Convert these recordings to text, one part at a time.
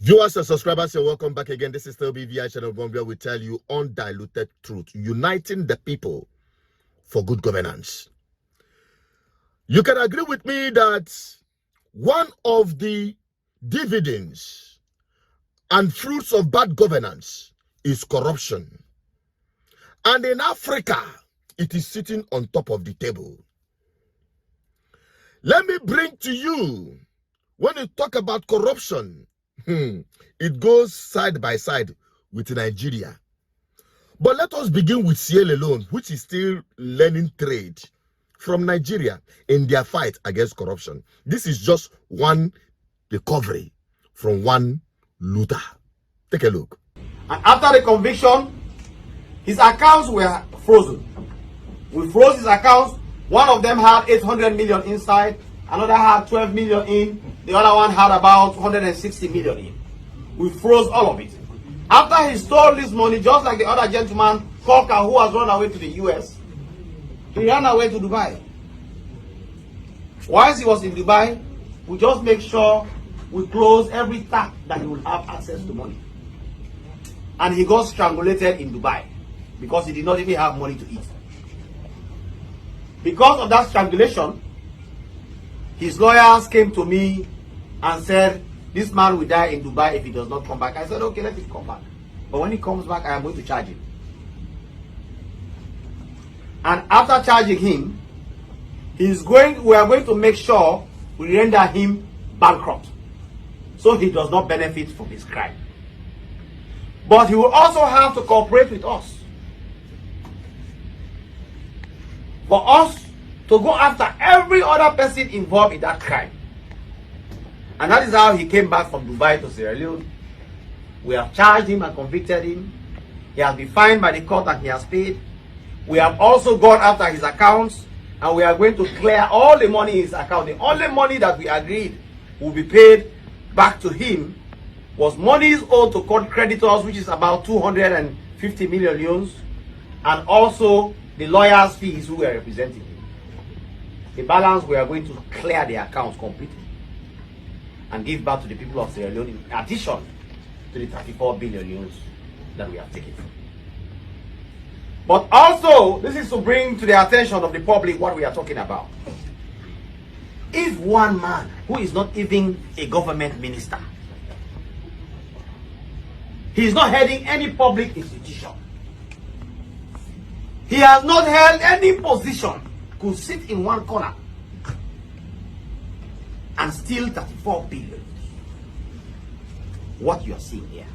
Viewers and subscribers, you're welcome back again. This is still BVI Channel 1, where we tell you undiluted truth, uniting the people for good governance. You can agree with me that one of the dividends and fruits of bad governance is corruption. And in Africa, it is sitting on top of the table. Let me bring to you, when you talk about corruption, it goes side by side with Nigeria. But let us begin with Sierra Leone, which is still learning trade from Nigeria in their fight against corruption. This is just one recovery from one looter. Take a look. And after the conviction, his accounts were frozen. We froze his accounts. One of them had 800 million inside, another had 12 million in, the other one had about 160 million in. We froze all of it. After he stole this money, just like the other gentleman, Coker, who has run away to the US, he ran away to Dubai. Whilst he was in Dubai, we just make sure we close every tap that he will have access to money. And he got strangulated in Dubai because he did not even have money to eat. Because of that strangulation, his lawyers came to me and said, this man will die in Dubai if he does not come back. I said, okay, let him come back. But when he comes back, I am going to charge him. And after charging him, we are going to make sure we render him bankrupt, so he does not benefit from his crime. But he will also have to cooperate with us, for us to go after every other person involved in that crime. And that is how he came back from Dubai to Sierra Leone. We have charged him and convicted him. He has been fined by the court and he has paid. We have also gone after his accounts, and we are going to clear all the money in his account. The only money that we agreed will be paid back to him was monies owed to court creditors, which is about 250 million euros, and also the lawyers' fees who were representing him. The balance, we are going to clear the accounts completely and give back to the people of Sierra Leone, in addition to the 34 billion euros that we have taken. But also, this is to bring to the attention of the public what we are talking about. If one man, who is not even a government minister, he is not heading any public institution, he has not held any position, could sit in one corner and steal 34 billion. What you are seeing here.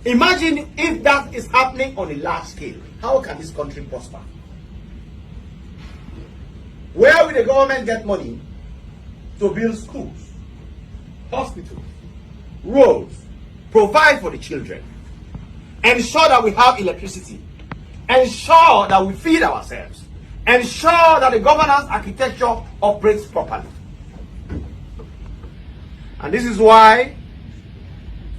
Imagine if that is happening on a large scale. How can this country prosper? Where will the government get money to build schools, hospitals, roads, provide for the children, ensure that we have electricity, ensure that we feed ourselves, ensure that the governance architecture operates properly? And this is why,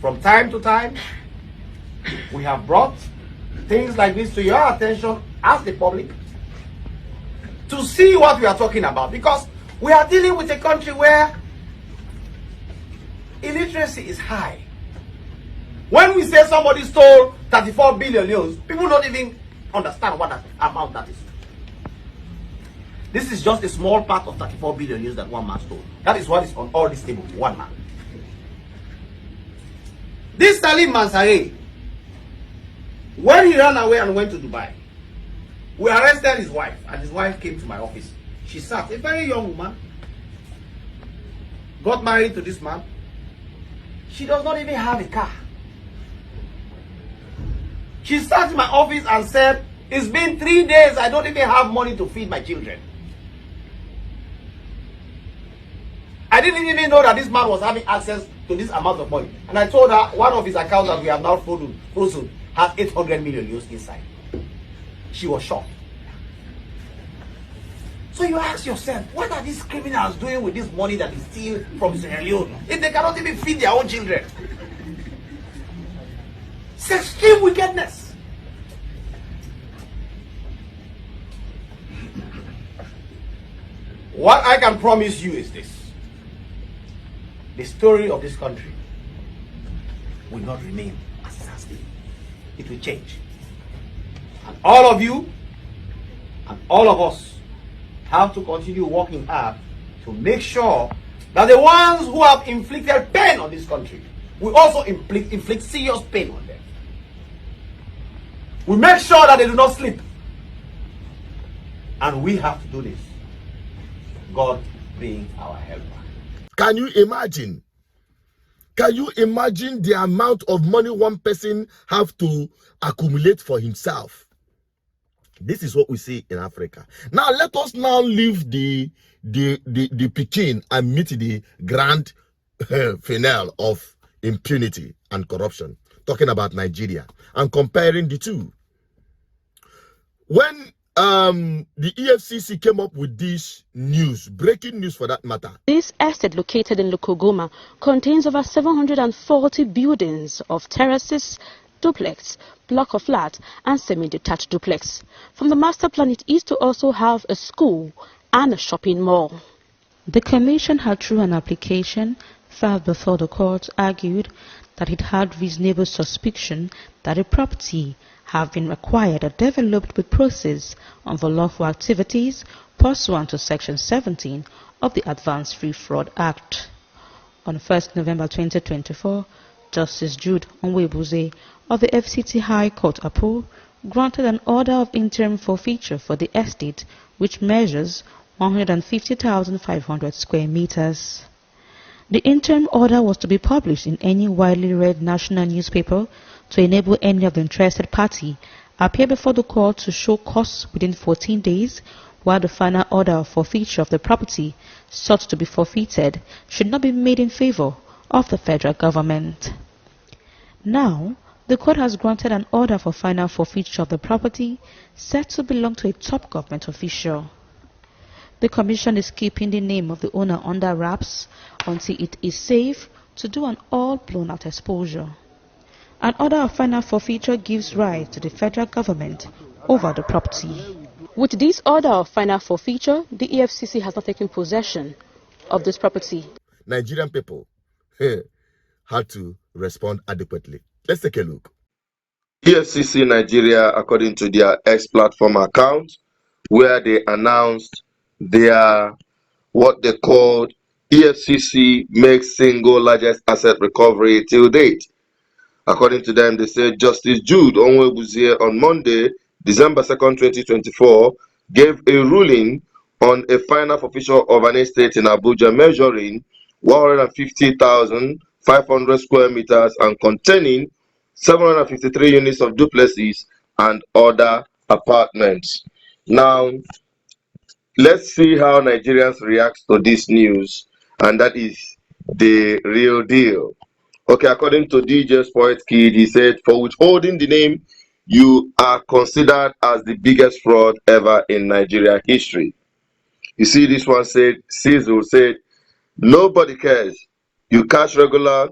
from time to time, we have brought things like this to your attention as the public, to see what we are talking about, because we are dealing with a country where illiteracy is high. When we say somebody stole 34 billion euros, people don't even understand what that amount that is. This is just a small part of 34 billion euros that one man stole. That is what is on all this table, one man. This Salim Mansare, when he ran away and went to Dubai, we arrested his wife, and his wife came to my office. She sat, a very young woman, got married to this man. She does not even have a car. She sat in my office and said, it's been 3 days, I don't even have money to feed my children. I didn't even know that this man was having access to this amount of money. And I told her one of his accounts that we have now frozen has 800 million euros inside. She was shocked. So you ask yourself, what are these criminals doing with this money that is steal from Sierra Leone if they cannot even feed their own children? It's extreme wickedness. What I can promise you is this. the story of this country will not remain as it has been. It will change. And all of you and all of us have to continue working hard to make sure that the ones who have inflicted pain on this country will also inflict serious pain on them. We make sure that they do not sleep. And we have to do this. God being our helper. Can you imagine? Can you imagine the amount of money one person have to accumulate for himself? This is what we see in Africa. Now let us now leave the Peking and meet the grand finale of impunity and corruption. Talking about Nigeria and comparing the two. When the EFCC came up with this news, breaking news for that matter. This estate located in Lukogoma contains over 740 buildings of terraces, duplex, block of flat and semi-detached duplex. From the master plan, it is to also have a school and a shopping mall. The commission had, through an application filed before the court, argued that it had reasonable suspicion that a property have been acquired or developed with proceeds of unlawful activities pursuant to Section 17 of the Advanced Free Fraud Act. On 1st November 2024, Justice Jude Onwebuze of the FCT High Court Appeal granted an order of interim forfeiture for the estate, which measures 150,500 square meters. The interim order was to be published in any widely read national newspaper to enable any of the interested party appear before the court to show cause within 14 days, while the final order of forfeiture of the property sought to be forfeited should not be made in favor of the federal government. Now, the court has granted an order for final forfeiture of the property said to belong to a top government official. The commission is keeping the name of the owner under wraps until it is safe to do an all-blown-out exposure. An order of final forfeiture gives right to the federal government over the property. With this order of final forfeiture, the EFCC has not taken possession of this property. Nigerian people had to respond adequately. Let's take a look. EFCC Nigeria, according to their X platform account, where they announced their what they called EFCC makes single largest asset recovery till date. According to them, they said Justice Jude Onwebuzie on Monday, December 2nd, 2024, gave a ruling on a final forfeiture of an estate in Abuja measuring 150,500 square meters and containing 753 units of duplexes and other apartments. Now, let's see how Nigerians react to this news, and that is the real deal. Okay, according to DJ Spoilt Kid, he said, for withholding the name, you are considered as the biggest fraud ever in Nigeria history. You see, this one said, Cecil said, nobody cares. You catch regular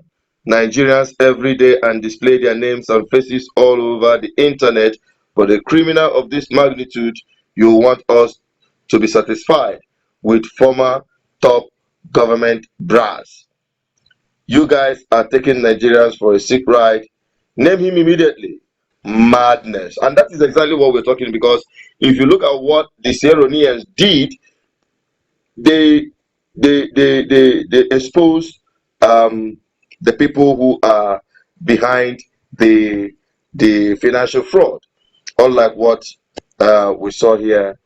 Nigerians every day and display their names and faces all over the internet, but a criminal of this magnitude, you want us to be satisfied with former top government brass. You guys are taking Nigerians for a sick ride. Name him immediately. Madness. And that is exactly what we're talking, because if you look at what the Sierra Leoneans did, they exposed the people who are behind the financial fraud, unlike what we saw here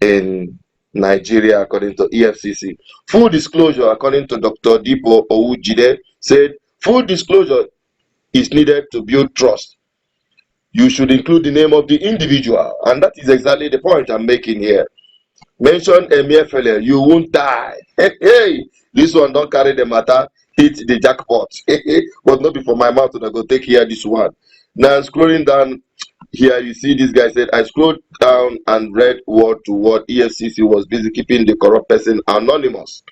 in Nigeria, according to EFCC. Full disclosure, according to Dr. Dipo Owujide, said full disclosure is needed to build trust. You should include the name of the individual, and that is exactly the point I'm making here. Mention Emefiele, you won't die. Hey, this one don't carry the matter, hit the jackpot. But not before my mouth, and I go take here this one. Now scrolling down here, you see this guy said, I scrolled down and read word to word. EFCC was busy keeping the corrupt person anonymous.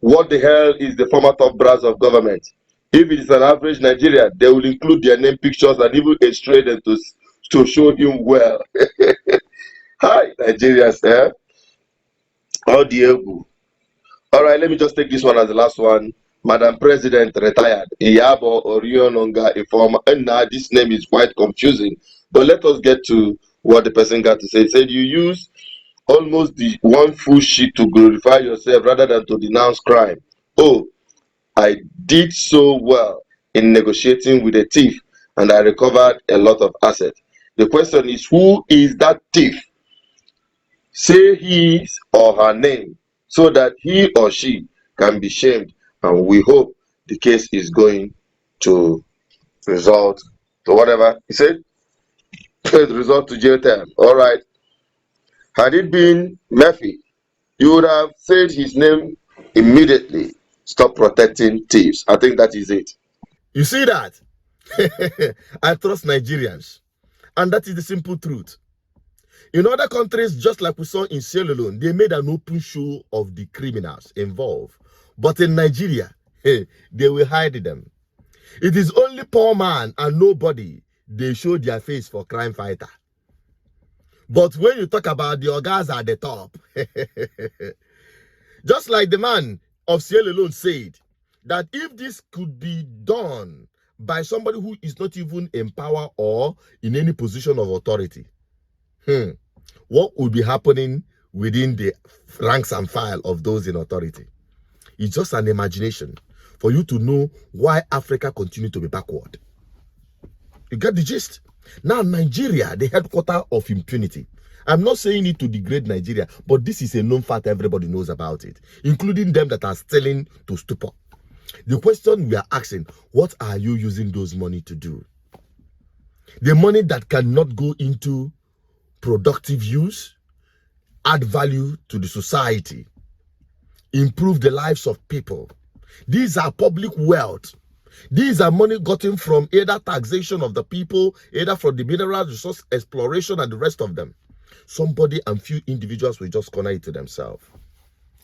What the hell is the former top brass of government? If it is an average Nigeria, they will include their name, pictures, and even x-ray them to show him well. Hi, Nigerians, How do you go? All right, let me just take this one as the last one. Madam President retired. Iyabo Oriononga Informa. And now this name is quite confusing. But let us get to what the person got to say. He said, you use almost the one full sheet to glorify yourself rather than to denounce crime. Oh, I did so well in negotiating with a thief and I recovered a lot of assets. The question is, who is that thief? Say his or her name so that he or she can be shamed, and we hope the case is going to result to whatever he said. Result to jail time. All right. Had it been Murphy, you would have said his name immediately. Stop protecting thieves. I think that is it. You see that? I trust Nigerians. And that is the simple truth. In other countries, just like we saw in Sierra Leone, they made an open show of the criminals involved. But in Nigeria, they will hide them. It is only poor man and nobody they show their face for crime fighter. But when you talk about the ogas at the top, just like the man of Sierra Leone said, that if this could be done by somebody who is not even in power or in any position of authority, what will be happening within the ranks and file of those in authority? It's just an imagination for you to know why Africa continues to be backward. You get the gist? Now, Nigeria, the headquarters of impunity. I'm not saying it to degrade Nigeria, but this is a known fact. Everybody knows about it, including them that are stealing to stupor. The question we are asking, what are you using those money to do? The money that cannot go into productive use, add value to the society, improve the lives of people. These are public wealth. These are money gotten from either taxation of the people, either from the mineral resource exploration and the rest of them. Somebody and few individuals will just corner it to themselves.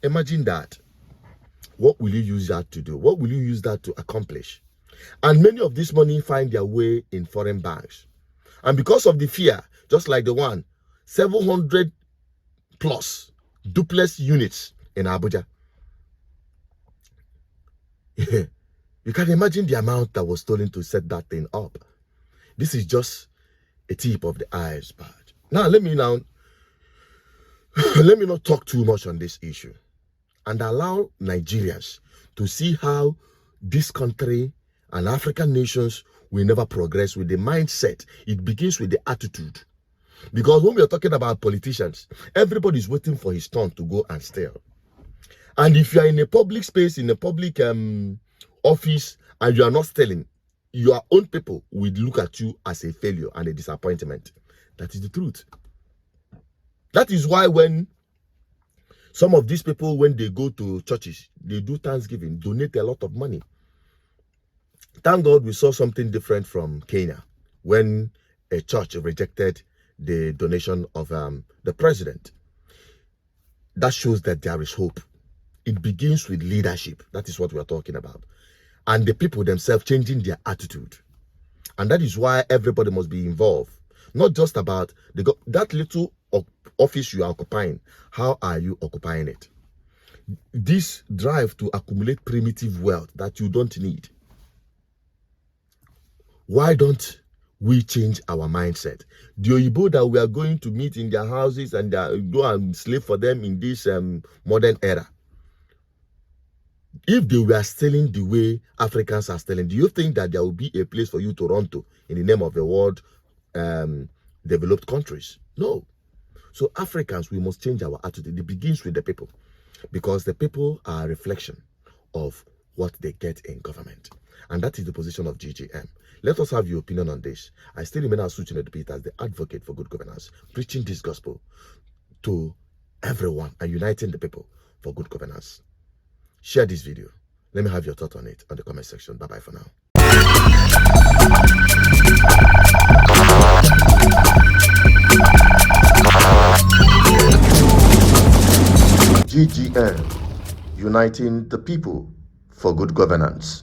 Imagine that. What will you use that to do? What will you use that to accomplish? And many of this money find their way in foreign banks. And because of the fear, just like the one, 700 plus duplex units in Abuja. You can imagine the amount that was stolen to set that thing up. This is just a tip of the iceberg. Now, let me not talk too much on this issue and allow Nigerians to see how this country and African nations will never progress with the mindset. It begins with the attitude. Because when we are talking about politicians, everybody is waiting for his turn to go and steal. And if you are in a public space, in a public office, and you are not stealing, your own people will look at you as a failure and a disappointment. That is the truth. That is why when some of these people, when they go to churches, they do Thanksgiving, donate a lot of money. Thank God we saw something different from Kenya when a church rejected the donation of the president. That shows that there is hope. It begins with leadership. That is what we are talking about. And the people themselves changing their attitude. And that is why everybody must be involved. Not just about that little office you are occupying. How are you occupying it? This drive to accumulate primitive wealth that you don't need. Why don't we change our mindset? The Oyibo that we are going to meet in their houses and go and slave for them in this modern era. If they were stealing the way Africans are stealing, do you think that there will be a place for you to run to in the name of the world developed countries? No. So Africans, we must change our attitude. It begins with the people, because the people are a reflection of what they get in government. And that is the position of GGM. Let us have your opinion on this. I still remain as the advocate for good governance, preaching this gospel to everyone and uniting the people for good governance. Share this video. Let me have your thought on it on the comment section. Bye-bye for now. GGM, uniting the people for good governance.